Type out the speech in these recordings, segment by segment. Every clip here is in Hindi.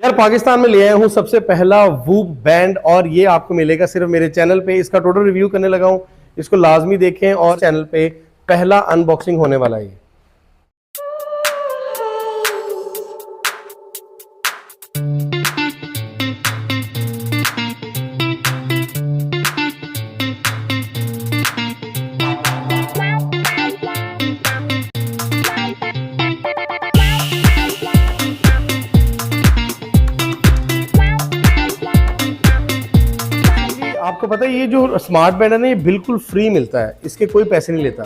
यार पाकिस्तान में ले आया हूँ सबसे पहला वूप बैंड और ये आपको मिलेगा सिर्फ मेरे चैनल पे। इसका टोटल रिव्यू करने लगा हूँ, इसको लाजमी देखें और चैनल पे पहला अनबॉक्सिंग होने वाला है। आपको पता है ये जो स्मार्ट बैंड है ना, ये बिल्कुल फ्री मिलता है, इसके कोई पैसे नहीं लेता।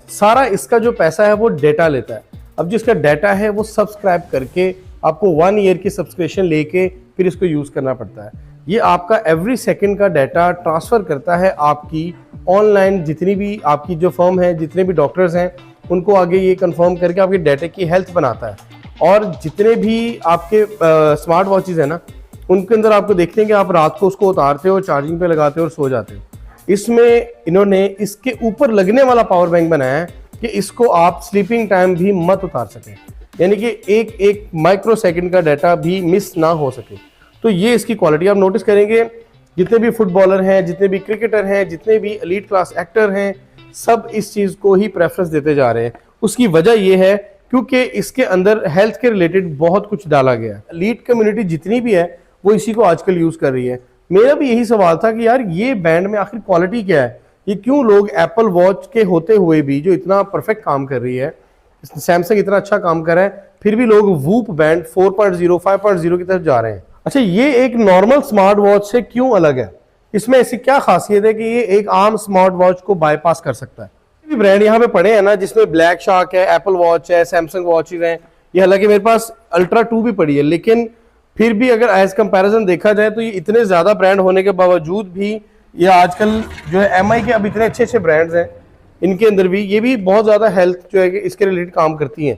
सारा इसका जो पैसा है वो डेटा लेता है। अब जिसका डाटा है वो सब्सक्राइब करके आपको 1 ईयर की सब्सक्रिप्शन लेके फिर इसको यूज़ करना पड़ता है। ये आपका एवरी सेकंड का डाटा ट्रांसफ़र करता है आपकी ऑनलाइन, जितनी भी आपकी जो फर्म है, जितने भी डॉक्टर्स हैं, उनको आगे ये कंफर्म करके आपके डाटा की हेल्थ बनाता है। और जितने भी आपके स्मार्ट वॉचेज़ हैं ना, उनके अंदर आपको देखते हैं कि आप रात को उसको उतारते हो, चार्जिंग पे लगाते हो और सो जाते हो। इसमें इन्होंने इसके ऊपर लगने वाला पावर बैंक बनाया है कि इसको आप स्लीपिंग टाइम भी मत उतार सकें, यानी कि एक एक माइक्रो सेकंड का डाटा भी मिस ना हो सके। तो ये इसकी क्वालिटी आप नोटिस करेंगे। जितने भी फुटबॉलर हैं, जितने भी क्रिकेटर हैं, जितने भी एलीट क्लास एक्टर हैं, सब इस चीज़ को ही प्रेफरेंस देते जा रहे हैं। उसकी वजह यह है क्योंकि इसके अंदर हेल्थ के रिलेटेड बहुत कुछ डाला गया है। एलीट कम्युनिटी जितनी भी है वो इसी को आजकल यूज़ कर रही है। मेरा भी यही सवाल था कि यार ये बैंड में आखिर क्वालिटी क्या है, ये क्यों लोग एप्पल वॉच के होते हुए भी, जो इतना परफेक्ट काम कर रही है, सैमसंग इतना अच्छा काम कर रहा है, फिर भी लोग वूप बैंड 4.0 5.0 की तरफ जा रहे हैं। अच्छा, ये एक नॉर्मल स्मार्ट वॉच से क्यों अलग है? इसमें ऐसी क्या खासियत है कि ये एक आम स्मार्ट वॉच को बाईपास कर सकता है? भी ब्रांड यहाँ पे पड़े हैं ना, जिसमें ब्लैक शार्क है, एप्पल वॉच है, सैमसंग वॉचेज हैं, ये हालांकि मेरे पास अल्ट्रा 2 भी पड़ी है, लेकिन फिर भी अगर एज कंपैरिजन देखा जाए तो ये इतने ज़्यादा ब्रांड होने के बावजूद भी ये आजकल जो है MI के अब इतने अच्छे अच्छे ब्रांड्स हैं, इनके अंदर भी ये भी बहुत ज़्यादा हेल्थ जो है कि इसके रिलेटेड काम करती हैं।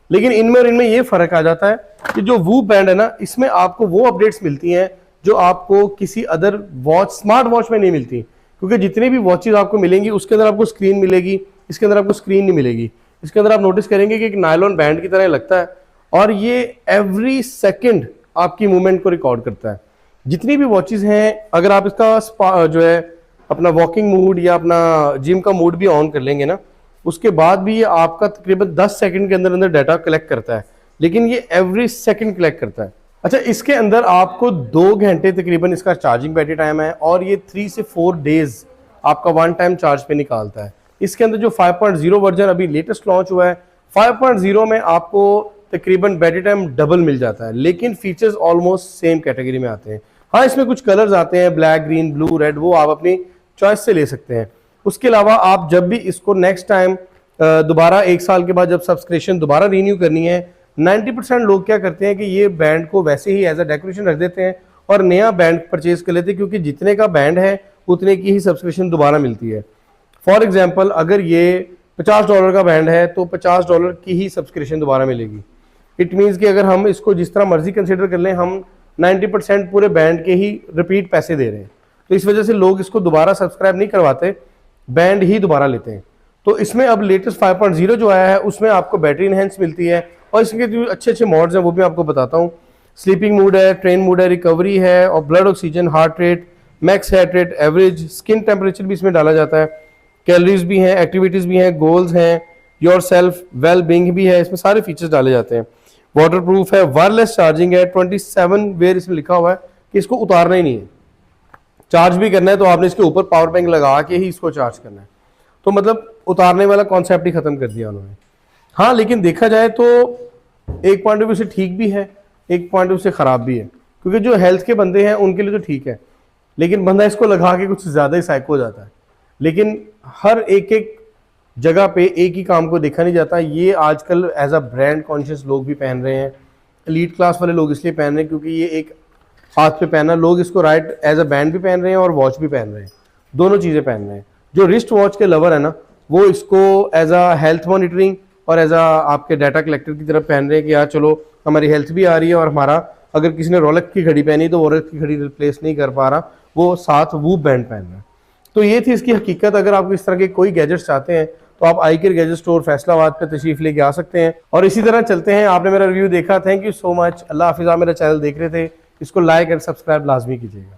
लेकिन इनमें और इनमें ये फ़र्क आ जाता है कि जो वूप बैंड है ना, इसमें आपको वो अपडेट्स मिलती हैं जो आपको किसी अदर वॉच, स्मार्ट वॉच में नहीं मिलती। क्योंकि जितनी भी वॉचेज़ आपको मिलेंगी उसके अंदर आपको स्क्रीन मिलेगी, इसके अंदर आपको स्क्रीन नहीं मिलेगी। इसके अंदर आप नोटिस करेंगे कि एक नायलॉन बैंड की तरह लगता है और ये एवरी सेकेंड आपकी मूवमेंट को रिकॉर्ड करता है। जितनी भी वॉचेस हैं, अगर आप इसका जो है अपना वॉकिंग मूड या अपना जिम का मूड भी ऑन कर लेंगे ना, उसके बाद भी ये आपका तकरीबन 10 सेकंड के अंदर अंदर डाटा कलेक्ट करता है, लेकिन ये एवरी सेकंड कलेक्ट करता है। अच्छा, इसके अंदर आपको 2 घंटे तकरीबन इसका चार्जिंग बैटरी टाइम है और ये 3 से 4 डेज आपका 1 टाइम चार्ज पे निकालता है। इसके अंदर जो 5.0 वर्जन अभी लेटेस्ट लॉन्च हुआ है, 5.0 में आपको तकरीबन बैटरी टाइम डबल मिल जाता है, लेकिन फीचर्स ऑलमोस्ट सेम कैटेगरी में आते हैं। हाँ, इसमें कुछ कलर्स आते हैं, ब्लैक, ग्रीन, ब्लू, रेड, वो आप अपनी चॉइस से ले सकते हैं। उसके अलावा आप जब भी इसको नेक्स्ट टाइम दोबारा 1 साल के बाद जब सब्सक्रिप्शन दोबारा रीन्यू करनी है, 90% लोग क्या करते हैं कि ये बैंड को वैसे ही एज अ डेकोरेशन रख देते हैं और नया बैंड परचेज कर लेते हैं, क्योंकि जितने का बैंड है उतने की ही सब्सक्रिप्शन दोबारा मिलती है। फॉर एग्जाम्पल, अगर ये $50 का बैंड है तो $50 की ही सब्सक्रिप्शन दोबारा मिलेगी। इट मीन्स कि अगर हम इसको जिस तरह मर्जी कंसिडर कर लें, हम 90% पूरे बैंड के ही रिपीट पैसे दे रहे हैं। तो इस वजह से लोग इसको दोबारा सब्सक्राइब नहीं करवाते, बैंड ही दोबारा लेते हैं। तो इसमें अब लेटेस्ट 5.0 जो आया है उसमें आपको बैटरी इनहेंस मिलती है और इसके जो अच्छे अच्छे मॉड्स हैं वो भी आपको बताता हूँ। स्लीपिंग मूड है, ट्रेन मूड है, रिकवरी है और blood oxygen, heart rate, max heart rate, average, skin temperature भी इसमें डाला जाता है, कैलोरीज भी हैं, एक्टिविटीज़ भी हैं, गोल्स हैं, योर सेल्फ वेल बींग भी है, इसमें सारे फीचर्स डाले जाते हैं। वाटर प्रूफ है, वायरलेस चार्जिंग है, 27 वेयर इसमें लिखा हुआ है कि इसको उतारना ही नहीं है। चार्ज भी करना है तो आपने इसके ऊपर पावर बैंक लगा के ही इसको चार्ज करना है। तो मतलब उतारने वाला कॉन्सेप्ट ही खत्म कर दिया उन्होंने। हाँ, लेकिन देखा जाए तो एक पॉइंट ऑफ व्यू से ठीक भी है, एक पॉइंट ऑफ व्यू से ख़राब भी है, क्योंकि जो हेल्थ के बंदे हैं उनके लिए तो ठीक है, लेकिन बंदा इसको लगा के कुछ ज़्यादा ही साइको हो जाता है। लेकिन हर एक जगह पे एक ही काम को देखा नहीं जाता। ये आजकल एज अ ब्रांड कॉन्शियस लोग भी पहन रहे हैं, एलीट क्लास वाले लोग इसलिए पहन रहे हैं क्योंकि ये एक हाथ पे पहना, लोग इसको राइट एज अ बैंड भी पहन रहे हैं और वॉच भी पहन रहे हैं, दोनों चीज़ें पहन रहे हैं। जो रिस्ट वॉच के लवर है ना, वो इसको एज अ हेल्थ मॉनिटरिंग और एज अ आपके डाटा कलेक्टर की तरफ पहन रहे हैं कि यार चलो हमारी हेल्थ भी आ रही है और हमारा अगर किसी ने रोलेक्स की घड़ी पहनी तो वो रोलेक्स की घड़ी रिप्लेस नहीं कर पा रहा, वो साथ वूप बैंड पहन रहा है। तो ये थी इसकी हकीकत। अगर आप इस तरह के कोई गैजेट्स चाहते हैं तो आप आईकेयर गैजेट स्टोर फैसलाबाद पे तशरीफ लेके आ सकते हैं। और इसी तरह चलते हैं, आपने मेरा रिव्यू देखा, थैंक यू सो मच, अल्लाह हाफिज़। आप मेरा चैनल देख रहे थे, इसको लाइक एंड सब्सक्राइब लाजमी कीजिएगा।